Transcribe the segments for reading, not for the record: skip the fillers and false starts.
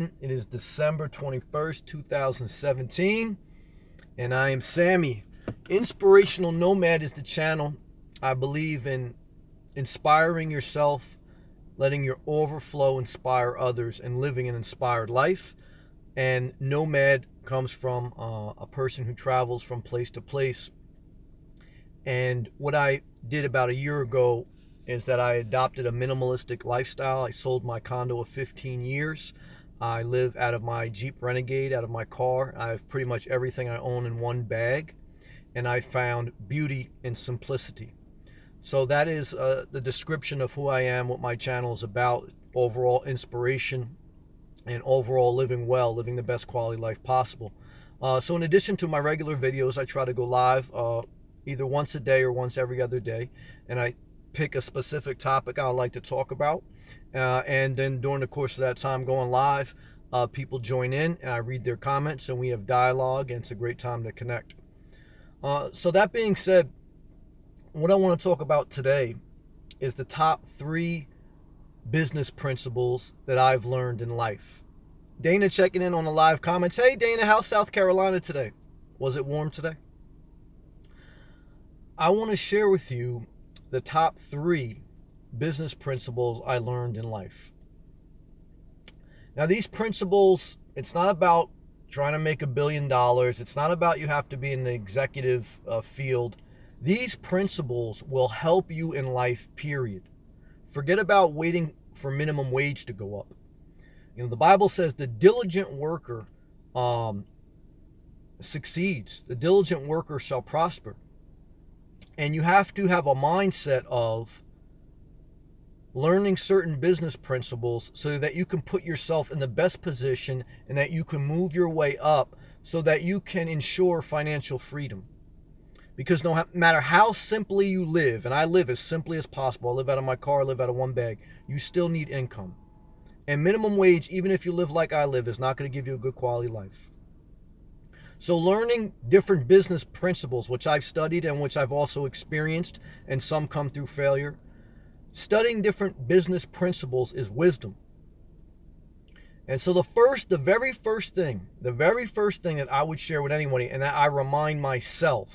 It is December 21st, 2017, and I am Sammy. Inspirational Nomad is the channel. I believe in inspiring yourself, letting your overflow inspire others, and living an inspired life. And nomad comes from a person who travels from place to place. And what I did about a year ago is that I adopted a minimalistic lifestyle. I sold my condo of 15 years. I live out of my Jeep Renegade, out of my car. I have pretty much everything I own in one bag. And I found beauty in simplicity. So that is the description of who I am, what my channel is about, overall inspiration, and overall living well, living the best quality life possible. So in addition to my regular videos, I try to go live either once a day or once every other day, and I pick a specific topic I like to talk about, and then during the course of that time going live, people join in, and I read their comments, and we have dialogue, and it's a great time to connect. So that being said, what I want to talk about today is the top 3 business principles that I've learned in life. Dana checking in on the live comments. Hey Dana, how's South Carolina today? Was it warm today? I want to share with you the top 3 business principles I learned in life. Now these principles, it's not about trying to make $1 billion. It's not about you have to be in the executive field. These principles will help you in life, period. Forget about waiting for minimum wage to go up. You know, the Bible says the diligent worker succeeds. The diligent worker shall prosper. And you have to have a mindset of learning certain business principles so that you can put yourself in the best position and that you can move your way up so that you can ensure financial freedom. Because no matter how simply you live, and I live as simply as possible, I live out of my car, I live out of one bag, you still need income. And minimum wage, even if you live like I live, is not going to give you a good quality life. So learning different business principles, which I've studied and which I've also experienced, and some come through failure, studying different business principles is wisdom. And so the very first thing that I would share with anybody, and that I remind myself,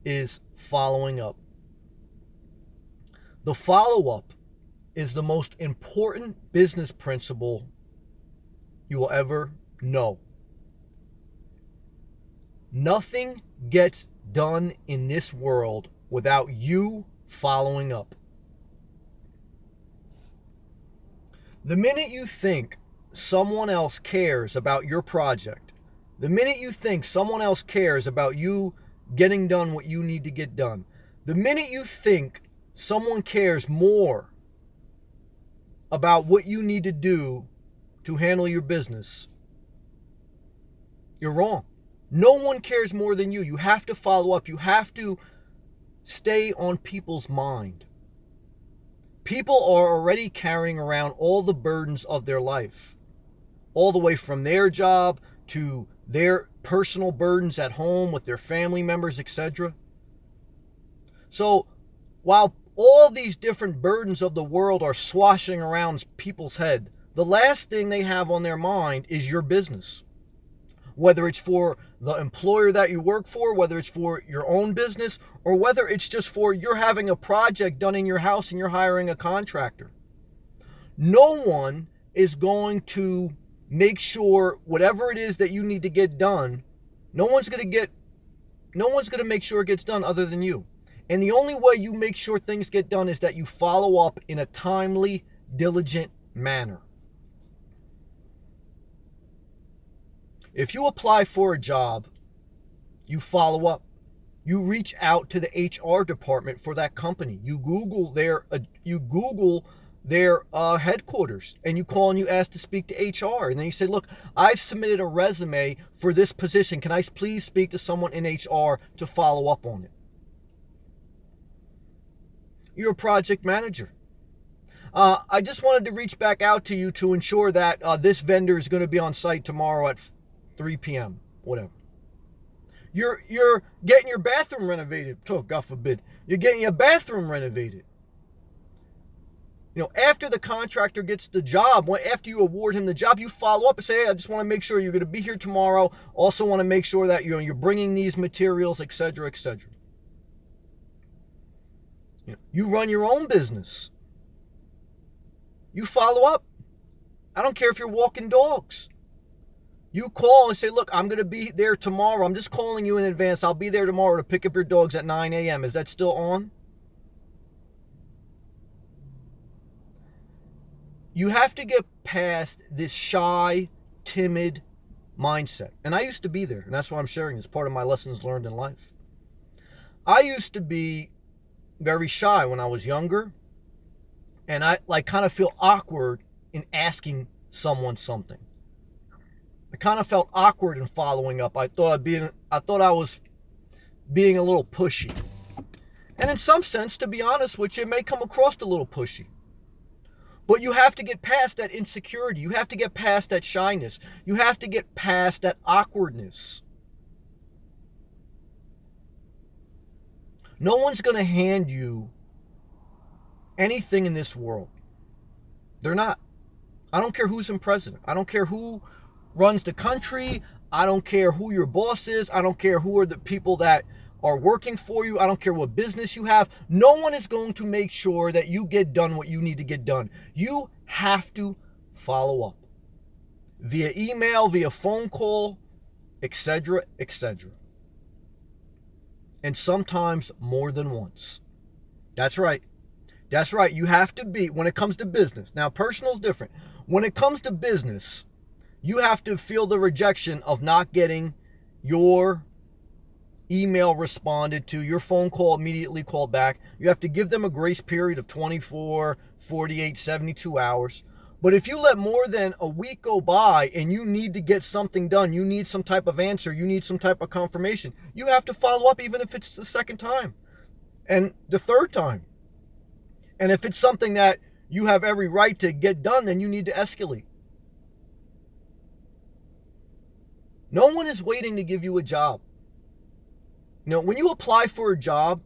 is following up. The follow-up is the most important business principle you will ever know. Nothing gets done in this world without you following up. The minute you think someone else cares about your project, the minute you think someone else cares about you getting done what you need to get done, the minute you think someone cares more about what you need to do to handle your business, you're wrong. No one cares more than you. You have to follow up. You have to stay on people's mind. People are already carrying around all the burdens of their life, all the way from their job to their personal burdens at home with their family members, etc. So while all these different burdens of the world are swashing around people's head, the last thing they have on their mind is your business. Whether it's for the employer that you work for, whether it's for your own business, or whether it's just for you're having a project done in your house and you're hiring a contractor. No one is going to make sure whatever it is that you need to get done, no one's going to make sure it gets done other than you. And the only way you make sure things get done is that you follow up in a timely, diligent manner. If you apply for a job, you follow up. You reach out to the HR department for that company. You Google their headquarters, and you call and you ask to speak to HR. And then you say, look, I've submitted a resume for this position. Can I please speak to someone in HR to follow up on it? You're a project manager. I just wanted to reach back out to you to ensure that this vendor is going to be on site tomorrow at 3 p.m., whatever. You're getting your bathroom renovated. Oh, God forbid. You're getting your bathroom renovated. After the contractor gets the job, after you award him the job, you follow up and say, hey, I just want to make sure you're going to be here tomorrow. Also want to make sure that you're bringing these materials, etc., etc. You run your own business. You follow up. I don't care if you're walking dogs. You call and say, look, I'm going to be there tomorrow. I'm just calling you in advance. I'll be there tomorrow to pick up your dogs at 9 a.m. Is that still on? You have to get past this shy, timid mindset. And I used to be there, and that's why I'm sharing this, part of my lessons learned in life. I used to be very shy when I was younger, and I kind of feel awkward in asking someone something. I kind of felt awkward in following up. I thought I was being a little pushy. And in some sense, to be honest with you, it may come across a little pushy. But you have to get past that insecurity. You have to get past that shyness. You have to get past that awkwardness. No one's going to hand you anything in this world. They're not. I don't care who's in president. I don't care who runs the country. I don't care who your boss is. I don't care who are the people that are working for you. I don't care what business you have. No one is going to make sure that you get done what you need to get done. You have to follow up via email, via phone call, etc., etc. And sometimes more than once. That's right. That's right. You have to be, when it comes to business. Now, personal is different. When it comes to business, you have to feel the rejection of not getting your email responded to, your phone call immediately called back. You have to give them a grace period of 24, 48, 72 hours. But if you let more than a week go by and you need to get something done, you need some type of answer, you need some type of confirmation, you have to follow up even if it's the second time and the third time. And if it's something that you have every right to get done, then you need to escalate. No one is waiting to give you a job. When you apply for a job,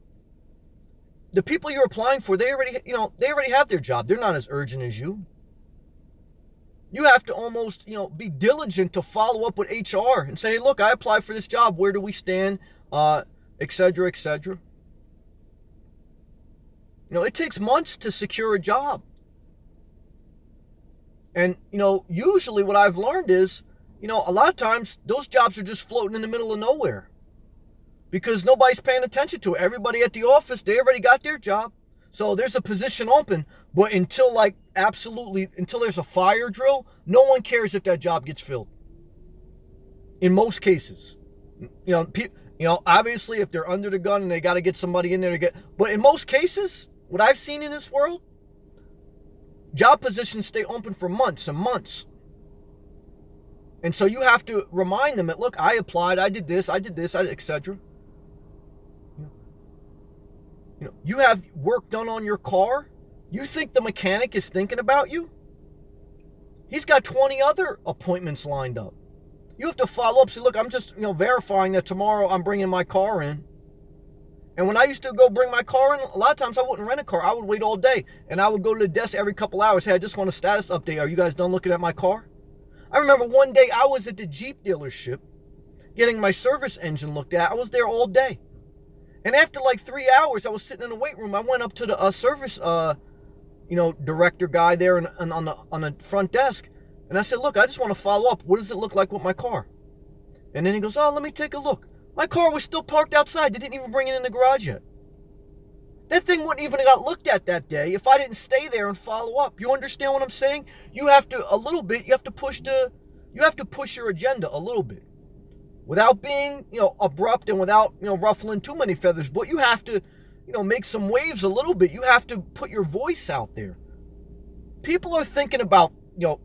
the people you're applying for, they already have their job. They're not as urgent as you. You have to almost, be diligent to follow up with HR and say, hey, look, I applied for this job. Where do we stand? Et cetera, et cetera. It takes months to secure a job. And, usually what I've learned is, a lot of times those jobs are just floating in the middle of nowhere. Because nobody's paying attention to it. Everybody at the office, they already got their job. So there's a position open, but until there's a fire drill, no one cares if that job gets filled. In most cases. Obviously if they're under the gun and they got to get somebody in there but in most cases, what I've seen in this world, job positions stay open for months and months. And so you have to remind them that, look, I applied, I did this, etc. You have work done on your car. You think the mechanic is thinking about you? He's got 20 other appointments lined up. You have to follow up. Say, look, I'm just, verifying that tomorrow I'm bringing my car in. And when I used to go bring my car in, a lot of times I wouldn't rent a car. I would wait all day. And I would go to the desk every couple hours. Hey, I just want a status update. Are you guys done looking at my car? I remember one day I was at the Jeep dealership getting my service engine looked at. I was there all day. And after 3 hours, I was sitting in the weight room. I went up to the service, director guy there on the front desk. And I said, look, I just want to follow up. What does it look like with my car? And then he goes, oh, let me take a look. My car was still parked outside. They didn't even bring it in the garage yet. That thing wouldn't even have got looked at that day if I didn't stay there and follow up. You understand what I'm saying? You have to push your agenda a little bit. Without being, abrupt and without, ruffling too many feathers. But you have to, make some waves a little bit. You have to put your voice out there. People are thinking about,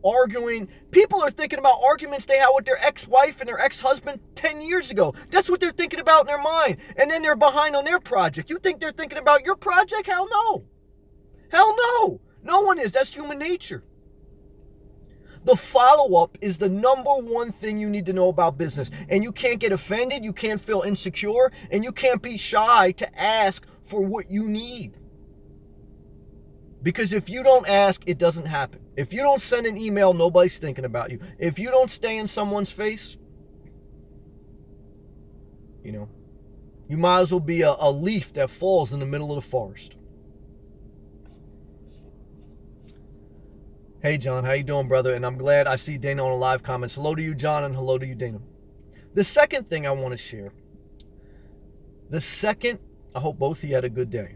arguing. People are thinking about arguments they had with their ex-wife and their ex-husband 10 years ago. That's what they're thinking about in their mind. And then they're behind on their project. You think they're thinking about your project? Hell no. Hell no. No one is. That's human nature. The follow-up is the number one thing you need to know about business. And you can't get offended, you can't feel insecure, and you can't be shy to ask for what you need. Because if you don't ask, it doesn't happen. If you don't send an email, nobody's thinking about you. If you don't stay in someone's face, you might as well be a leaf that falls in the middle of the forest. Hey, John, how you doing, brother? And I'm glad I see Dana on the live comments. Hello to you, John, and hello to you, Dana. The second thing I want to share. I hope both of you had a good day.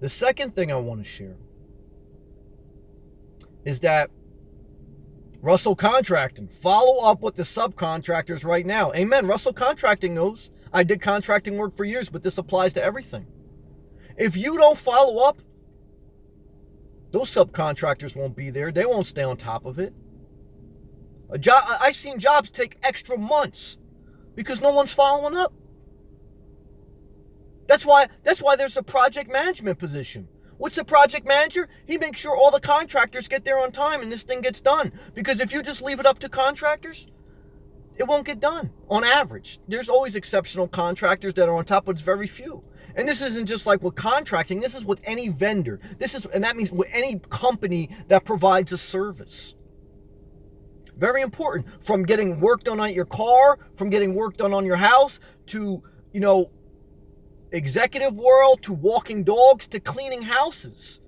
The second thing I want to share is that Russell Contracting, follow up with the subcontractors right now. Amen. Russell Contracting knows. I did contracting work for years, but this applies to everything. If you don't follow up, those subcontractors won't be there. They won't stay on top of it. I've seen jobs take extra months because no one's following up. That's why there's a project management position. What's a project manager? He makes sure all the contractors get there on time and this thing gets done. Because if you just leave it up to contractors, it won't get done on average. There's always exceptional contractors that are on top, but it's very few. And this isn't just like with contracting. This is with any vendor. And that means with any company that provides a service. Very important. From getting work done on your car, from getting work done on your house, to, executive world, to walking dogs, to cleaning houses.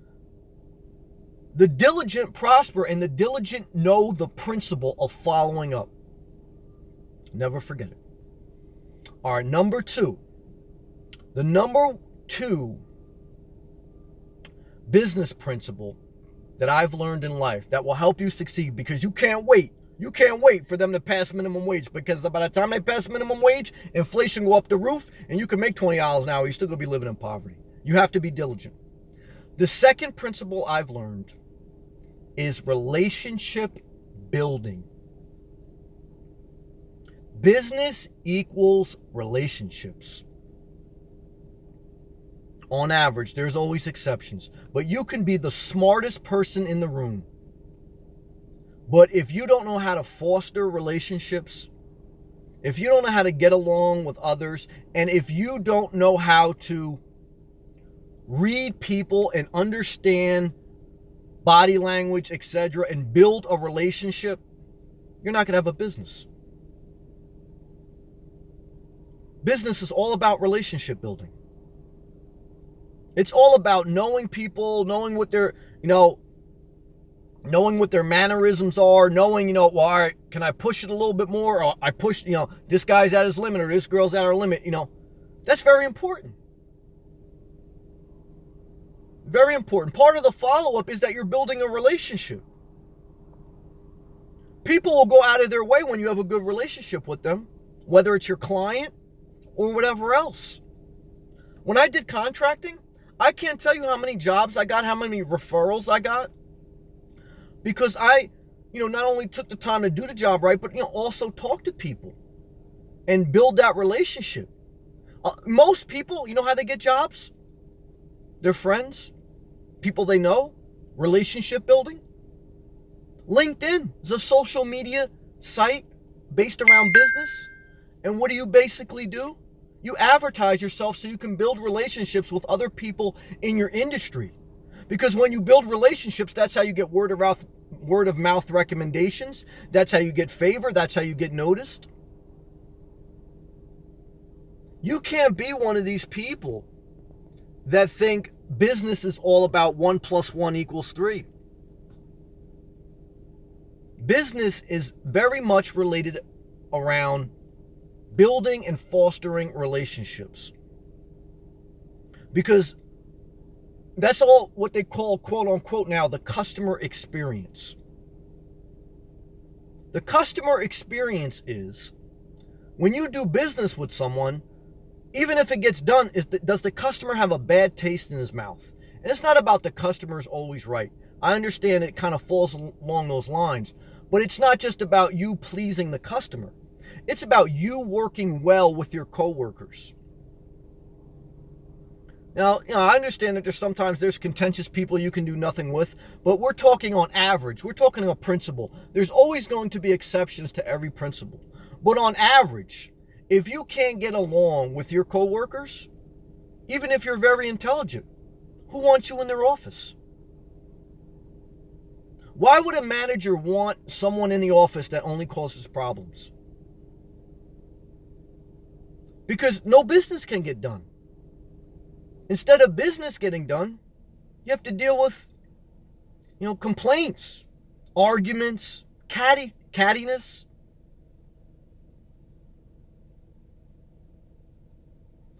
The diligent prosper, and the diligent know the principle of following up. Never forget it. All right, number two. The number two business principle that I've learned in life that will help you succeed, because you can't wait. You can't wait for them to pass minimum wage, because by the time they pass minimum wage, inflation will go up the roof, and you can make $20 an hour. You're still going to be living in poverty. You have to be diligent. The second principle I've learned is relationship building. Business equals relationships. On average, there's always exceptions, but you can be the smartest person in the room. But if you don't know how to foster relationships, if you don't know how to get along with others, and if you don't know how to read people and understand body language, etc., and build a relationship, you're not going to have a business. Business is all about relationship building. It's all about knowing people, knowing what their, knowing what their mannerisms are, knowing, well, all right, can I push it a little bit more? Or I push, this guy's at his limit or this girl's at her limit, That's very important. Very important. Part of the follow-up is that you're building a relationship. People will go out of their way when you have a good relationship with them, whether it's your client or whatever else. When I did contracting, I can't tell you how many jobs I got, how many referrals I got, because I, not only took the time to do the job right, but, also talk to people and build that relationship. Most people, how they get jobs? Their friends, people they know, relationship building. LinkedIn is a social media site based around business. And what do you basically do? You advertise yourself so you can build relationships with other people in your industry. Because when you build relationships, that's how you get word of mouth recommendations. That's how you get favor. That's how you get noticed. You can't be one of these people that think business is all about 1 + 1 = 3. Business is very much related around building and fostering relationships. Because that's all what they call, quote unquote, now the customer experience. The customer experience is when you do business with someone, even if it gets done, does the customer have a bad taste in his mouth? And it's not about the customer's always right. I understand it kind of falls along those lines, but it's not just about you pleasing the customer. It's about you working well with your coworkers. Now, I understand that there's contentious people you can do nothing with, but we're talking on average. We're talking on principle. There's always going to be exceptions to every principle. But on average, if you can't get along with your coworkers, even if you're very intelligent. Who wants you in their office? Why would a manager want someone in the office that only causes problems? Because no business can get done. Instead of business getting done, you have to deal with, complaints, arguments, cattiness.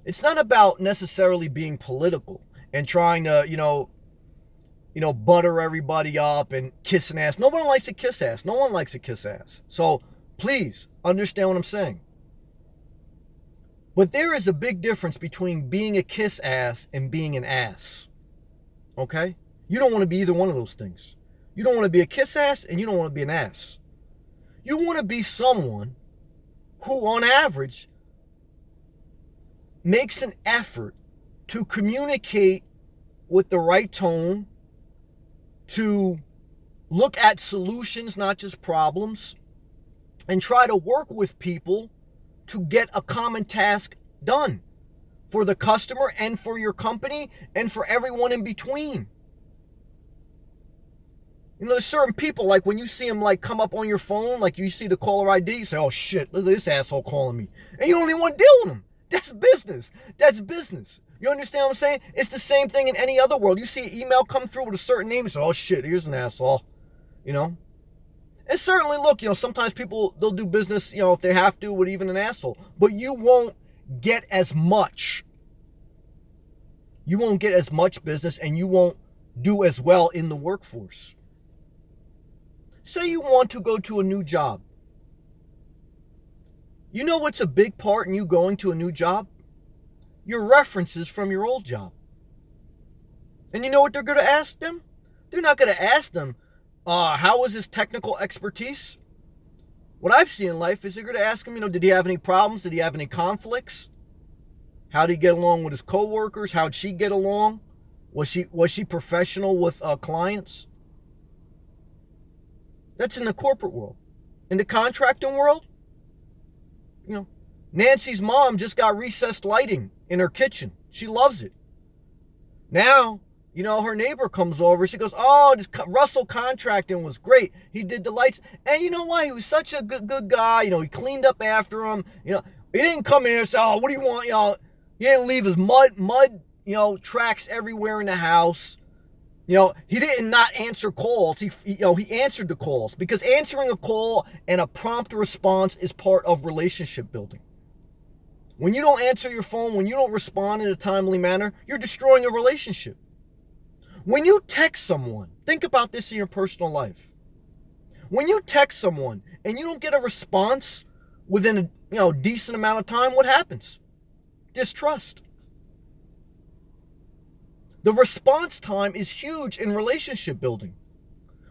It's not about necessarily being political and trying to, butter everybody up and kiss an ass. No one likes to kiss ass. No one likes to kiss ass. So please understand what I'm saying. But there is a big difference between being a kiss ass and being an ass. Okay? You don't want to be either one of those things. You don't want to be a kiss ass and you don't want to be an ass. You want to be someone who, on average, makes an effort to communicate with the right tone, to look at solutions, not just problems, and try to work with people to get a common task done for the customer and for your company and for everyone in between. There's certain people, like when you see them come up on your phone, like you see the caller ID, you say, oh shit, look at this asshole calling me. And you don't even want to deal with them. That's business. That's business. You understand what I'm saying? It's the same thing in any other world. You see an email come through with a certain name, you say, oh shit, here's an asshole. And certainly, look, sometimes people, they'll do business, if they have to, with even an asshole. But you won't get as much. You won't get as much business and you won't do as well in the workforce. Say you want to go to a new job. You know what's a big part in you going to a new job? Your references from your old job. And you know what they're going to ask them? They're not going to ask them, how was his technical expertise? What I've seen in life is they're going to ask him, did he have any problems? Did he have any conflicts? How did he get along with his coworkers? How'd she get along? Was she professional with clients? That's in the corporate world. In the contracting world, Nancy's mom just got recessed lighting in her kitchen. She loves it. Now, her neighbor comes over. She goes, oh, this Russell Contracting was great. He did the lights. And you know what? He was such a good guy. He cleaned up after him. He didn't come in and say, oh, what do you want? He didn't leave his mud, tracks everywhere in the house. He didn't not answer calls. He answered the calls, because answering a call and a prompt response is part of relationship building. When you don't answer your phone, when you don't respond in a timely manner, you're destroying a relationship. When you text someone, think about this in your personal life. When you text someone and you don't get a response within a decent amount of time, what happens? Distrust. The response time is huge in relationship building.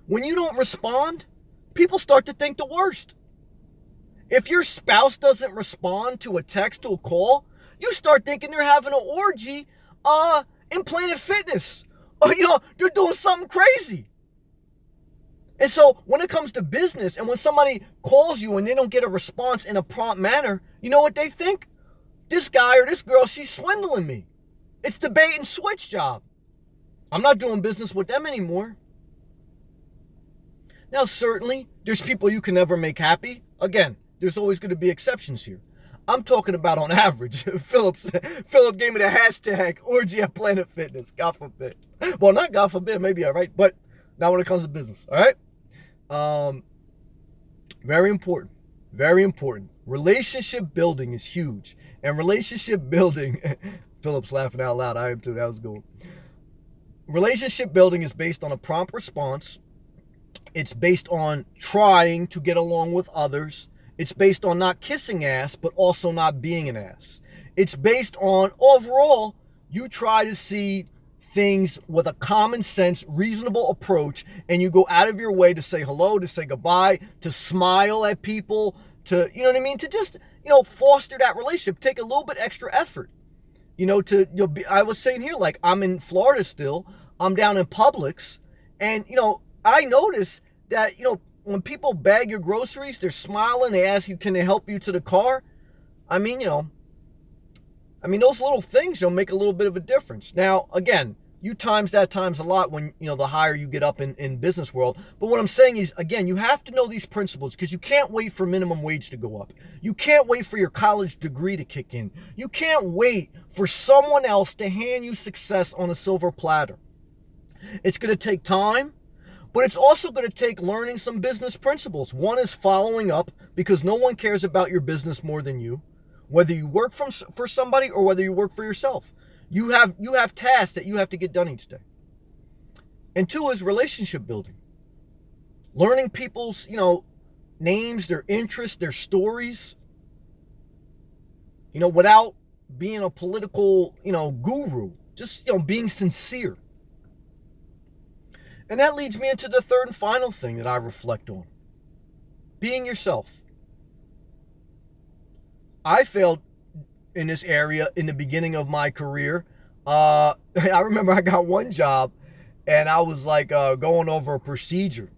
When you don't respond, people start to think the worst. If your spouse doesn't respond to a text, to a call, you start thinking they're having an orgy in Planet Fitness. Or, they're doing something crazy. And so when it comes to business, and when somebody calls you and they don't get a response in a prompt manner, you know what they think? This guy or this girl, she's swindling me. It's the bait and switch job. I'm not doing business with them anymore. Now, certainly, there's people you can never make happy. Again, there's always going to be exceptions here. I'm talking about on average. Philip gave me the hashtag orgy at Planet Fitness. God forbid. Well, not God forbid, maybe all right, but not when it comes to business. All right. Very important. Very important. Relationship building is huge, and relationship building. Philip's laughing out loud. I am too. That was good. Relationship building is based on a prompt response. It's based on trying to get along with others. It's based on not kissing ass, but also not being an ass. It's based on, overall, you try to see things with a common sense, reasonable approach, and you go out of your way to say hello, to say goodbye, to smile at people, to, to just, foster that relationship. Take a little bit extra effort. I was saying here, like, I'm in Florida still. I'm down in Publix, and, I notice that, when people bag your groceries, they're smiling. They ask you, can they help you to the car? I mean, I mean, those little things, make a little bit of a difference. Now, again, you times that times a lot when, the higher you get up in business world. But what I'm saying is, again, you have to know these principles because you can't wait for minimum wage to go up. You can't wait for your college degree to kick in. You can't wait for someone else to hand you success on a silver platter. It's going to take time, but it's also going to take learning some business principles. One is following up because no one cares about your business more than you. Whether you work for somebody or whether you work for yourself, you have tasks that you have to get done each day. And two is relationship building. Learning people's, names, their interests, their stories, without being a political, guru, just, being sincere. And that leads me into the third and final thing that I reflect on. Being yourself. I failed in this area in the beginning of my career. I remember I got one job and I was like going over a procedure.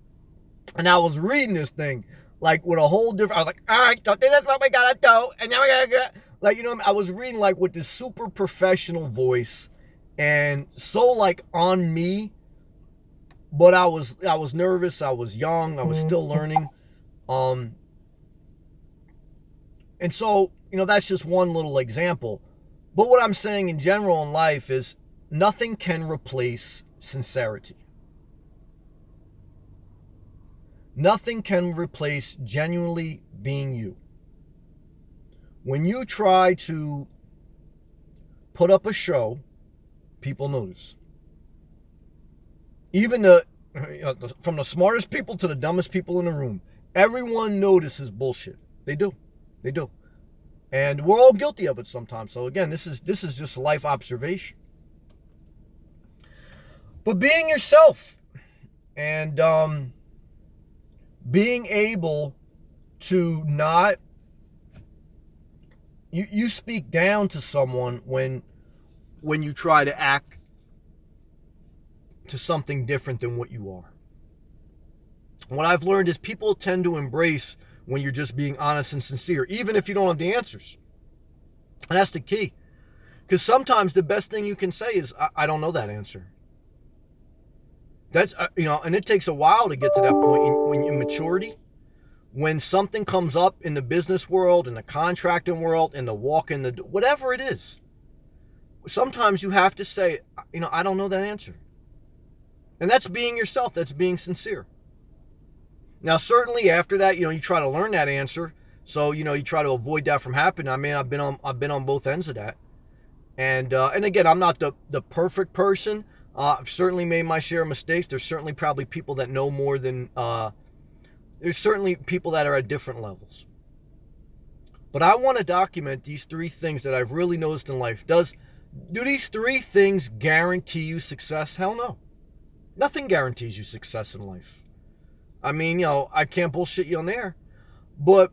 And I was reading this thing like with a whole different, I was like, all right, don't think that's what we gotta do. And then we gotta get, like, I was reading like with this super professional voice and so like on me, but I was nervous. I was young. I was still learning. And so, that's just one little example. But what I'm saying in general in life is nothing can replace sincerity. Nothing can replace genuinely being you. When you try to put up a show, people notice. Even from the smartest people to the dumbest people in the room, everyone notices bullshit. They do. And we're all guilty of it sometimes. So again, this is just life observation. But being yourself and being able to not, you speak down to someone when you try to act to something different than what you are. What I've learned is people tend to embrace when you're just being honest and sincere, even if you don't have the answers. And that's the key. Because sometimes the best thing you can say is, I don't know that answer. That's, and it takes a while to get to that point in maturity. When something comes up in the business world, in the contracting world, in the whatever it is, sometimes you have to say, I don't know that answer. And that's being yourself. That's being sincere. Now, certainly after that, you try to learn that answer. So, you try to avoid that from happening. I mean, I've been on both ends of that. And again, I'm not the perfect person. I've certainly made my share of mistakes. There's certainly probably people that know more than, there's certainly people that are at different levels. But I want to document these three things that I've really noticed in life. Do these three things guarantee you success? Hell no. Nothing guarantees you success in life. I mean, I can't bullshit you on there. But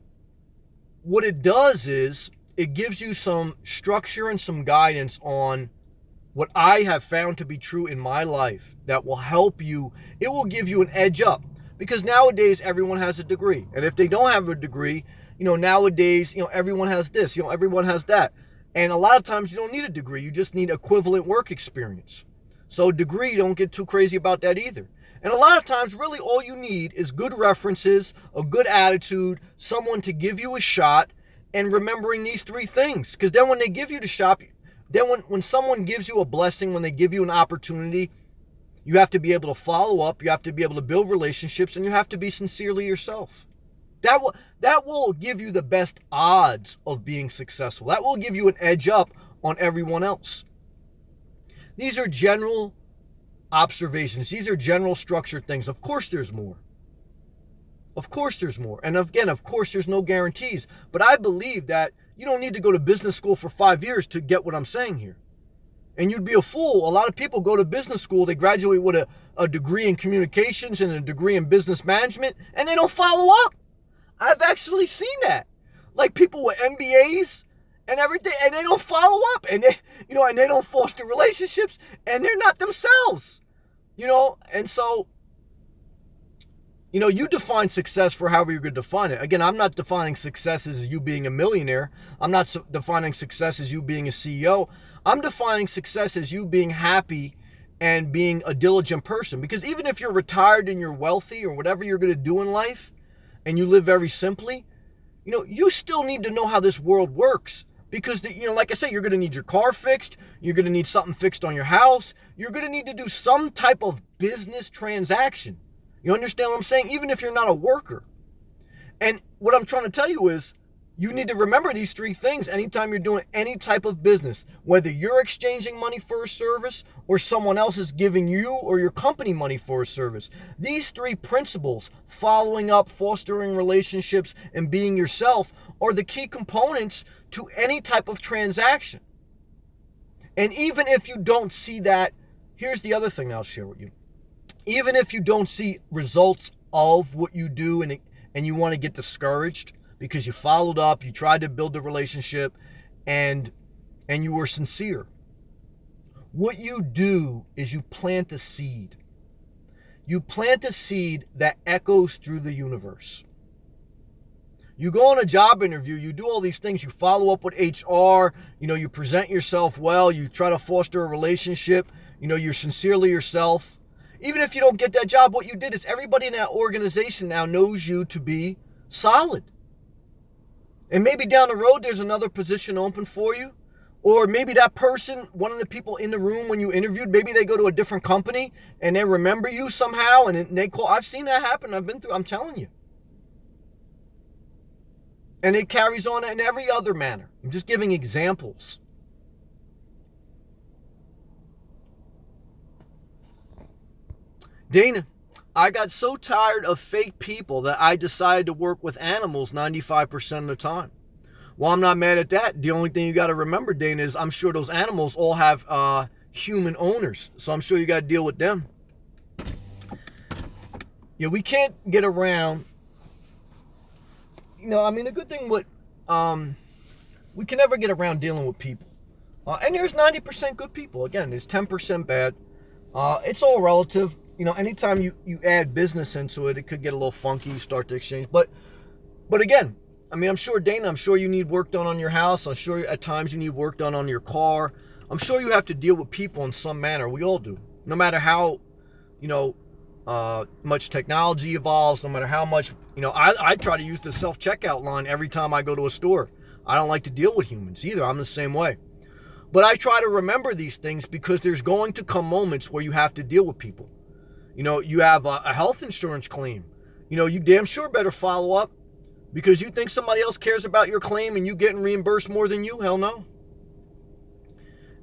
what it does is it gives you some structure and some guidance on what I have found to be true in my life that will help you. It will give you an edge up. Because nowadays, everyone has a degree. And if they don't have a degree, nowadays, everyone has this, everyone has that. And a lot of times you don't need a degree. You just need equivalent work experience. So degree, don't get too crazy about that either. And a lot of times, really all you need is good references, a good attitude, someone to give you a shot, and remembering these three things. Because then when they give you the shot, then when someone gives you a blessing, when they give you an opportunity, you have to be able to follow up, you have to be able to build relationships, and you have to be sincerely yourself. That will give you the best odds of being successful. That will give you an edge up on everyone else. These are general observations. These are general structured things. Of course there's more. Of course there's more. And again, of course there's no guarantees. But I believe that you don't need to go to business school for 5 years to get what I'm saying here. And you'd be a fool. A lot of people go to business school, they graduate with a degree in communications and a degree in business management, and they don't follow up. I've actually seen that. Like people with MBAs and everything, and they don't follow up, and they don't foster relationships, and they're not themselves. And so, You define success for however you're going to define it. Again, I'm not defining success as you being a millionaire. I'm not defining success as you being a CEO. I'm defining success as you being happy and being a diligent person. Because even if you're retired and you're wealthy or whatever you're going to do in life and you live very simply, you still need to know how this world works. Because, like I said, you're going to need your car fixed. You're going to need something fixed on your house. You're going to need to do some type of business transaction. You understand what I'm saying? Even if you're not a worker. And what I'm trying to tell you is you need to remember these three things anytime you're doing any type of business, whether you're exchanging money for a service or someone else is giving you or your company money for a service. These three principles, following up, fostering relationships, and being yourself, are the key components to any type of transaction. And even if you don't see that, here's the other thing I'll share with you. Even if you don't see results of what you do and you want to get discouraged because you followed up, you tried to build a relationship, and you were sincere, what you do is you plant a seed. You plant a seed that echoes through the universe. You go on a job interview, you do all these things, you follow up with HR, you present yourself well, you try to foster a relationship, you're sincerely yourself. Even if you don't get that job, what you did is everybody in that organization now knows you to be solid. And maybe down the road, there's another position open for you. Or maybe that person, one of the people in the room when you interviewed, maybe they go to a different company and they remember you somehow and they call. I've seen that happen. I'm telling you. And it carries on in every other manner. I'm just giving examples. Dana, I got so tired of fake people that I decided to work with animals 95% of the time. Well, I'm not mad at that. The only thing you got to remember, Dana, is I'm sure those animals all have human owners. So I'm sure you got to deal with them. We can't get around. The good thing with, we can never get around dealing with people. And there's 90% good people. Again, there's 10% bad. It's all relative. Anytime you add business into it, it could get a little funky. You start to exchange. But again, I'm sure, Dana, I'm sure you need work done on your house. I'm sure at times you need work done on your car. I'm sure you have to deal with people in some manner. We all do. No matter how, much technology evolves, no matter how much, I try to use the self-checkout line every time I go to a store. I don't like to deal with humans either. I'm the same way. But I try to remember these things because there's going to come moments where you have to deal with people. You have a health insurance claim. You damn sure better follow up because you think somebody else cares about your claim and you getting reimbursed more than you. Hell no.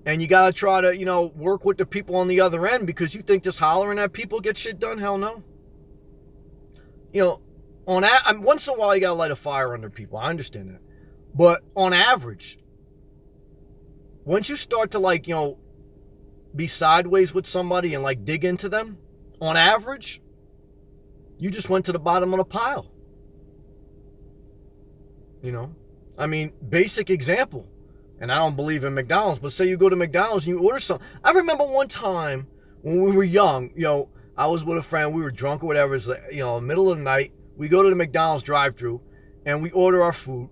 And you got to try to, work with the people on the other end because you think just hollering at people gets shit done. Hell no. Once in a while you got to light a fire under people. I understand that. But on average, once you start to be sideways with somebody and dig into them, on average, you just went to the bottom of the pile. Basic example. And I don't believe in McDonald's, but say you go to McDonald's and you order something. I remember one time when we were young, I was with a friend, we were drunk or whatever. It's middle of the night. We go to the McDonald's drive-thru and we order our food.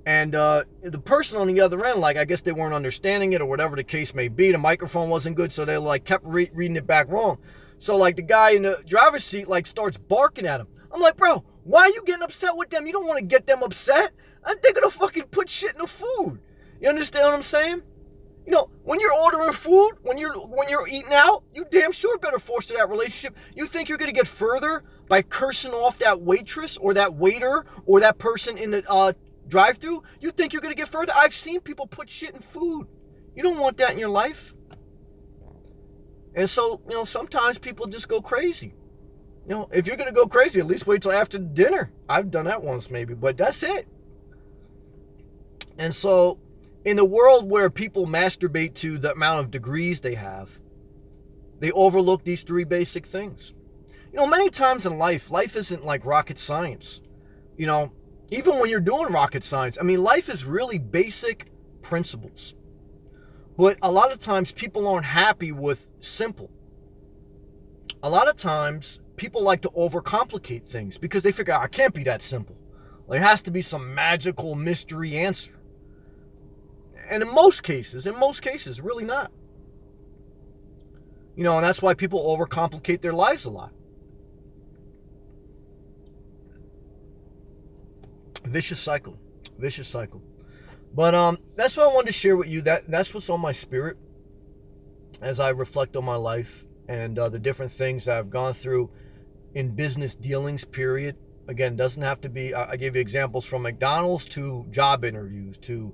And the person on the other end, I guess they weren't understanding it or whatever the case may be. The microphone wasn't good, so they kept reading it back wrong. So the guy in the driver's seat starts barking at him. I'm like, bro, why are you getting upset with them? You don't want to get them upset. They're gonna fucking put shit in the food. You understand what I'm saying? When you're ordering food, when you're eating out, you damn sure better foster that relationship. You think you're gonna get further by cursing off that waitress or that waiter or that person in the drive-thru? You think you're gonna get further? I've seen people put shit in food. You don't want that in your life. And so, sometimes people just go crazy. If you're going to go crazy, at least wait till after dinner. I've done that once maybe, but that's it. And so, in the world where people masturbate to the amount of degrees they have, they overlook these three basic things. Many times in life isn't like rocket science. Even when you're doing rocket science, life is really basic principles. But a lot of times people aren't happy with simple. A lot of times people like to overcomplicate things because they figure, it can't be that simple. Like, it has to be some magical mystery answer. And in most cases, really not. You know, and that's why people overcomplicate their lives a lot. Vicious cycle. But that's what I wanted to share with you. That's what's on my spirit as I reflect on my life and the different things I've gone through in business dealings, period. Again, doesn't have to be, I gave you examples from McDonald's to job interviews to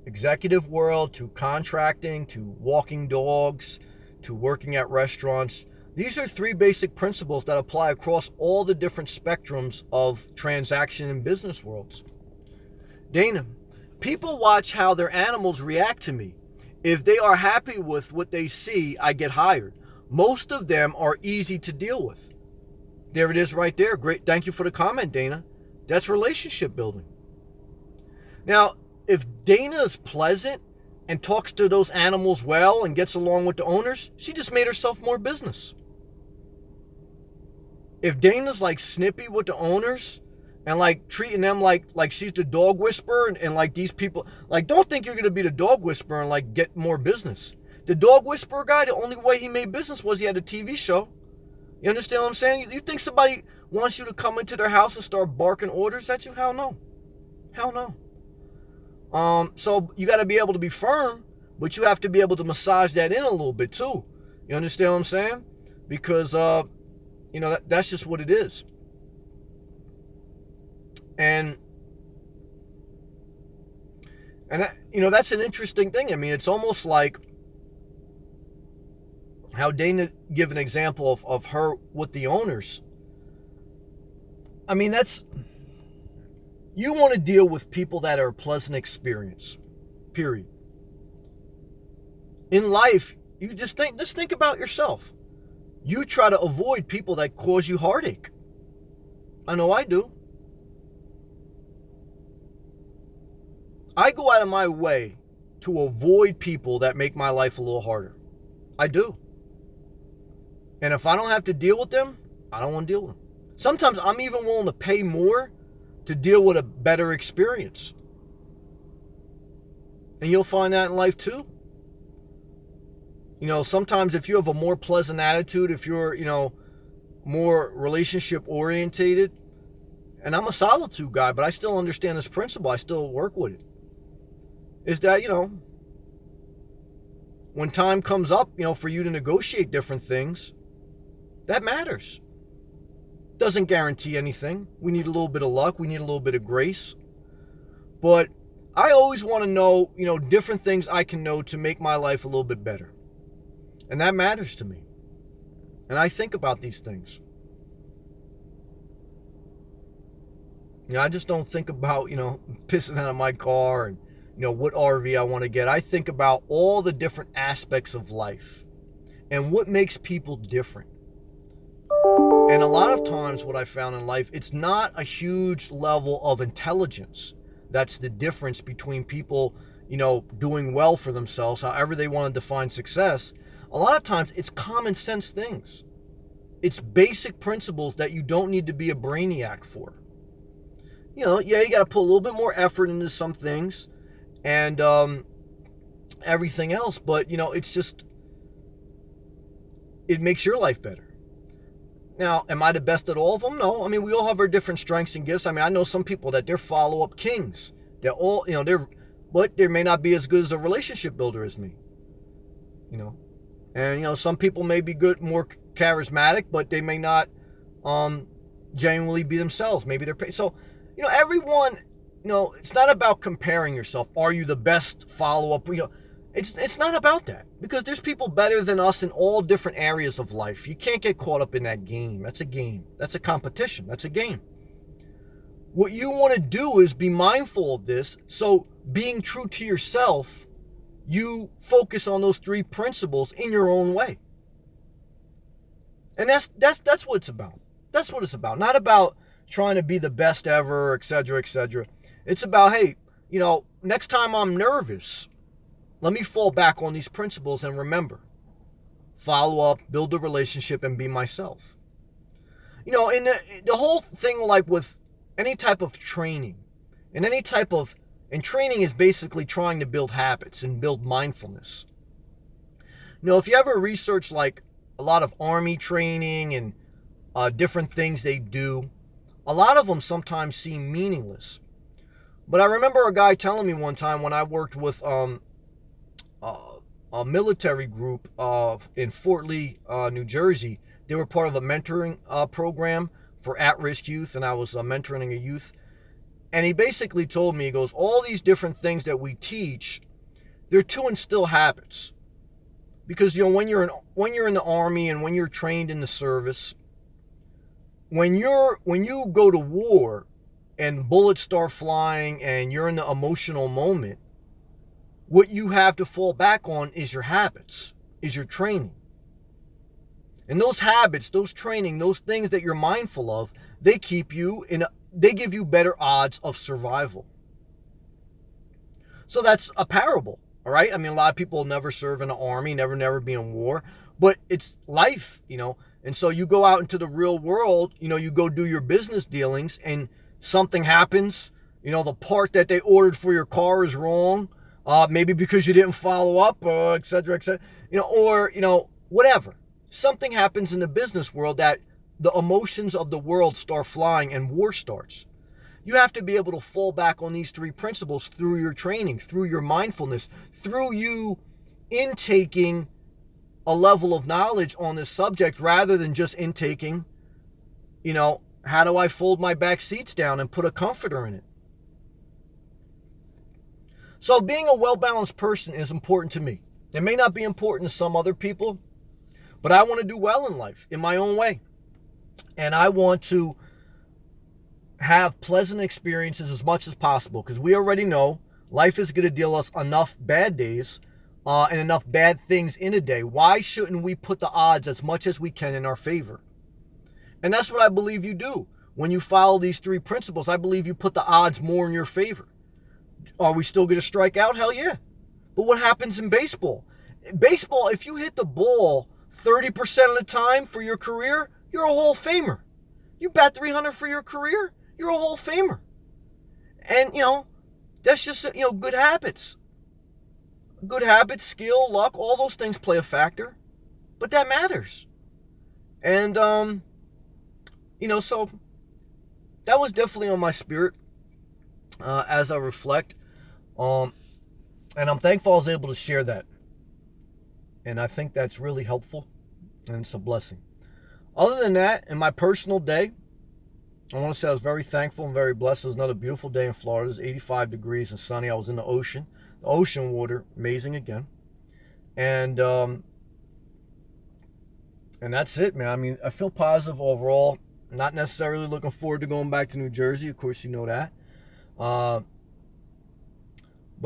executive world to contracting to walking dogs to working at restaurants. These are three basic principles that apply across all the different spectrums of transaction and business worlds. Dana, people watch how their animals react to me. If they are happy with what they see, I get hired. Most of them are easy to deal with. There it is right there. Great. Thank you for the comment, Dana. That's relationship building. Now, if Dana is pleasant and talks to those animals well and gets along with the owners, she just made herself more business. If Dana's like snippy with the owners and like treating them like she's the dog whisperer and like these people, like, don't think you're going to be the dog whisperer and like get more business. The dog whisperer guy, the only way he made business was he had a TV show. You understand what I'm saying? You think somebody wants you to come into their house and start barking orders at you? Hell no. So you got to be able to be firm, but you have to be able to massage that in a little bit too. You understand what I'm saying? Because, you know, that's just what it is. And that, you know, that's an interesting thing. I mean, it's almost like how Dana give an example of her with the owners. I mean, you want to deal with people that are a pleasant experience, period. In life, you just think about yourself. You try to avoid people that cause you heartache. I know I do. I go out of my way to avoid people that make my life a little harder. I do. And if I don't have to deal with them, I don't want to deal with them. Sometimes I'm even willing to pay more to deal with a better experience. And you'll find that in life too. You know, sometimes if you have a more pleasant attitude, if you're, you know, more relationship orientated, and I'm a solitude guy, but I still understand this principle, I still work with it, is that, you know, when time comes up, you know, for you to negotiate different things, that matters. Doesn't guarantee anything. We need a little bit of luck. We need a little bit of grace. But I always want to know, you know, different things I can know to make my life a little bit better. And that matters to me. And I think about these things. You know, I just don't think about, you know, pissing out of my car and, you know, what RV I want to get. I think about all the different aspects of life and what makes people different. And a lot of times what I found in life, it's not a huge level of intelligence. That's the difference between people, you know, doing well for themselves, however they want to define success. A lot of times it's common sense things. It's basic principles that you don't need to be a brainiac for. You know, yeah, you got to put a little bit more effort into some things and everything else. But, you know, it's just, it makes your life better. Now, am I the best at all of them? No. I mean, we all have our different strengths and gifts. I mean, I know some people that they're follow-up kings. They're all, you know, but they may not be as good as a relationship builder as me. You know, and, you know, some people may be good, more charismatic, but they may not genuinely be themselves. Maybe they're, so, you know, everyone, you know, it's not about comparing yourself. Are you the best follow-up? You know, it's not about that, because there's people better than us in all different areas of life. You can't get caught up in that game. That's a game. That's a competition. That's a game. What you want to do is be mindful of this. So being true to yourself, you focus on those three principles in your own way. And that's what it's about. That's what it's about. Not about trying to be the best ever, etc., etc. It's about, hey, you know, next time I'm nervous, let me fall back on these principles and remember, follow up, build a relationship, and be myself. And the whole thing, like with any type of training, and training is basically trying to build habits and build mindfulness. If you ever research like a lot of army training and different things they do, a lot of them sometimes seem meaningless. But I remember a guy telling me one time when I worked with a military group in Fort Lee, New Jersey. They were part of a mentoring program for at-risk youth, and I was mentoring a youth. And he basically told me, he goes, all these different things that we teach, they're to instill habits. Because when you're in the army and when you're trained in the service, when you go to war and bullets start flying and you're in the emotional moment, what you have to fall back on is your habits, is your training. And those habits, those training, those things that you're mindful of, they give you better odds of survival. So that's a parable, all right? I mean, a lot of people never serve in the army, never be in war, but it's life, And so you go out into the real world, you go do your business dealings and something happens, the part that they ordered for your car is wrong, maybe because you didn't follow up, et cetera, or, whatever. Something happens in the business world that the emotions of the world start flying and war starts. You have to be able to fall back on these three principles through your training, through your mindfulness, through you intaking a level of knowledge on this subject rather than just intaking, how do I fold my back seats down and put a comforter in it? So being a well-balanced person is important to me. It may not be important to some other people, but I want to do well in life in my own way. And I want to have pleasant experiences as much as possible, because we already know life is going to deal us enough bad days and enough bad things in a day. Why shouldn't we put the odds as much as we can in our favor? And that's what I believe you do. When you follow these three principles, I believe you put the odds more in your favor. Are we still going to strike out? Hell yeah. But what happens in baseball? Baseball, if you hit the ball 30% of the time for your career, you're a Hall of Famer. You bat 300 for your career, you're a Hall of Famer. And, that's just, good habits. Good habits, skill, luck, all those things play a factor. But that matters. And, so that was definitely on my spirit as I reflect. And I'm thankful I was able to share that. And I think that's really helpful. And it's a blessing. Other than that, in my personal day, I want to say I was very thankful and very blessed. It was another beautiful day in Florida. It was 85 degrees and sunny. I was in the ocean. The ocean water, amazing again. And that's it, man. I mean, I feel positive overall. Not necessarily looking forward to going back to New Jersey. Of course, you know that. But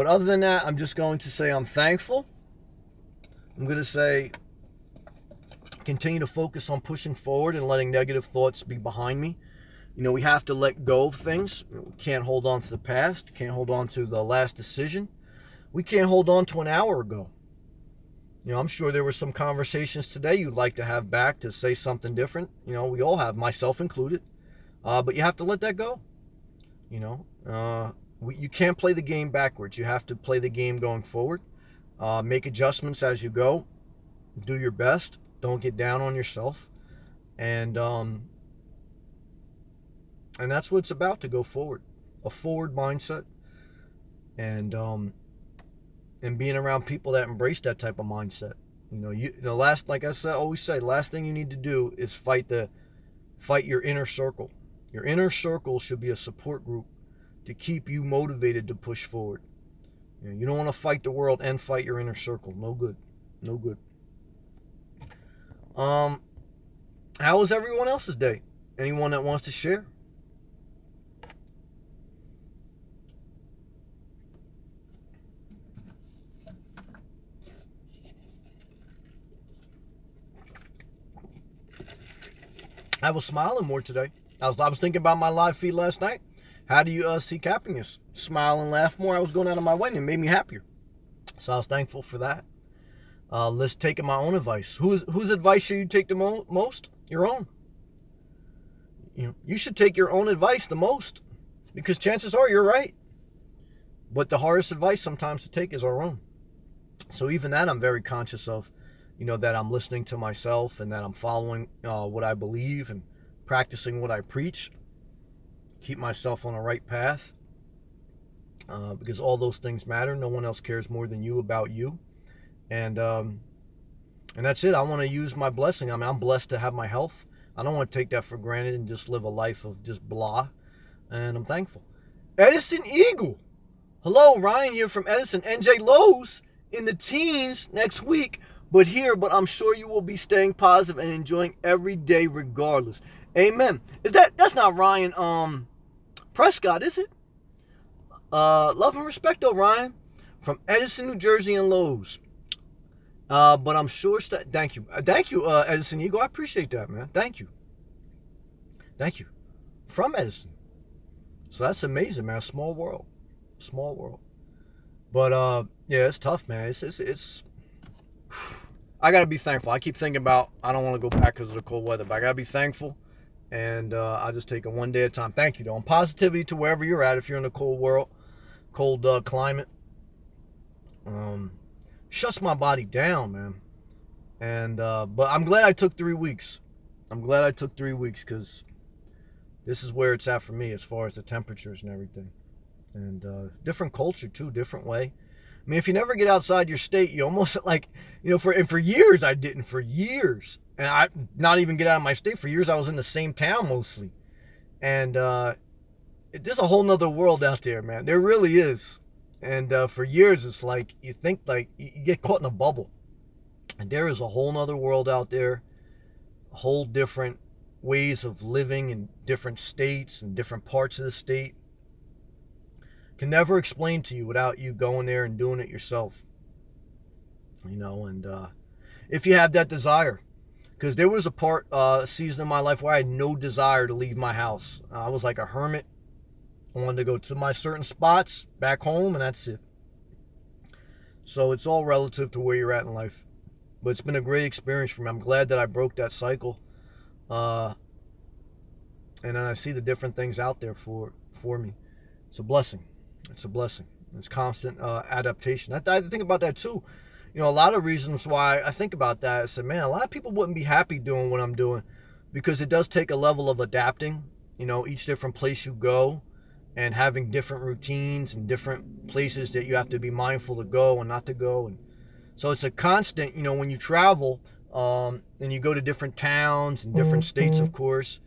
other than that, I'm just going to say I'm thankful. I'm going to say continue to focus on pushing forward and letting negative thoughts be behind me. We have to let go of things. We can't hold on to the past. Can't hold on to the last decision. We can't hold on to an hour ago. I'm sure there were some conversations today you'd like to have back to say something different. We all have, myself included. But you have to let that go. You can't play the game backwards. You have to play the game going forward. Make adjustments as you go. Do your best. Don't get down on yourself. And that's what it's about, to go forward. A forward mindset. And being around people that embrace that type of mindset. Like I said, always say, last thing you need to do is fight your inner circle. Your inner circle should be a support group to keep you motivated to push forward. You don't want to fight the world and fight your inner circle. No good. No good. How was everyone else's day? Anyone that wants to share? I was smiling more today. I was thinking about my live feed last night. How do you seek happiness? Smile and laugh more. I was going out of my way and it made me happier. So I was thankful for that. Let's take my own advice. Whose advice should you take the most? Your own. you should take your own advice the most, because chances are you're right. But the hardest advice sometimes to take is our own. So even that I'm very conscious of, that I'm listening to myself and that I'm following what I believe and practicing what I preach. Keep myself on the right path, because all those things matter. No one else cares more than you about you. And that's it. I want to use my blessing. I mean, I'm blessed to have my health. I don't want to take that for granted and just live a life of just blah. And I'm thankful. Edison Eagle. Hello, Ryan here from Edison. NJ Lowe's in the teens next week. But I'm sure you will be staying positive and enjoying every day regardless. Amen. That's not Ryan Prescott, is it? Love and respect though, Ryan. From Edison, New Jersey and Lowe's. But I'm sure, thank you, Edison Eagle. I appreciate that, man. Thank you. From Edison. So that's amazing, man. Small world. But yeah, it's tough, man. It's. I gotta be thankful. I keep thinking about, I don't want to go back because of the cold weather, but I gotta be thankful, and I just take it one day at a time. Thank you, though. And positivity to wherever you're at. If you're in a cold climate, shuts my body down, man. And but I'm glad I took 3 weeks. Because this is where it's at for me as far as the temperatures and everything. And different culture too, different way. I mean, if you never get outside your state, you almost like, for years I didn't, and I not even get out of my state. For years I was in the same town mostly, and there's a whole nother world out there, man. There really is. And for years it's like you think like you get caught in a bubble, and there is a whole nother world out there, a whole different ways of living in different states and different parts of the state. Can never explain to you without you going there and doing it yourself. And if you have that desire, because there was a season in my life where I had no desire to leave my house. I was like a hermit. I wanted to go to my certain spots back home, and that's it. So it's all relative to where you're at in life. But it's been a great experience for me. I'm glad that I broke that cycle. And I see the different things out there for me. It's a blessing. It's constant adaptation. I think about that too. A lot of reasons why I think about that. I said, man, a lot of people wouldn't be happy doing what I'm doing, because it does take a level of adapting. Each different place you go, and having different routines and different places that you have to be mindful to go and not to go. And so it's a constant, when you travel, and you go to different towns and different states, of course,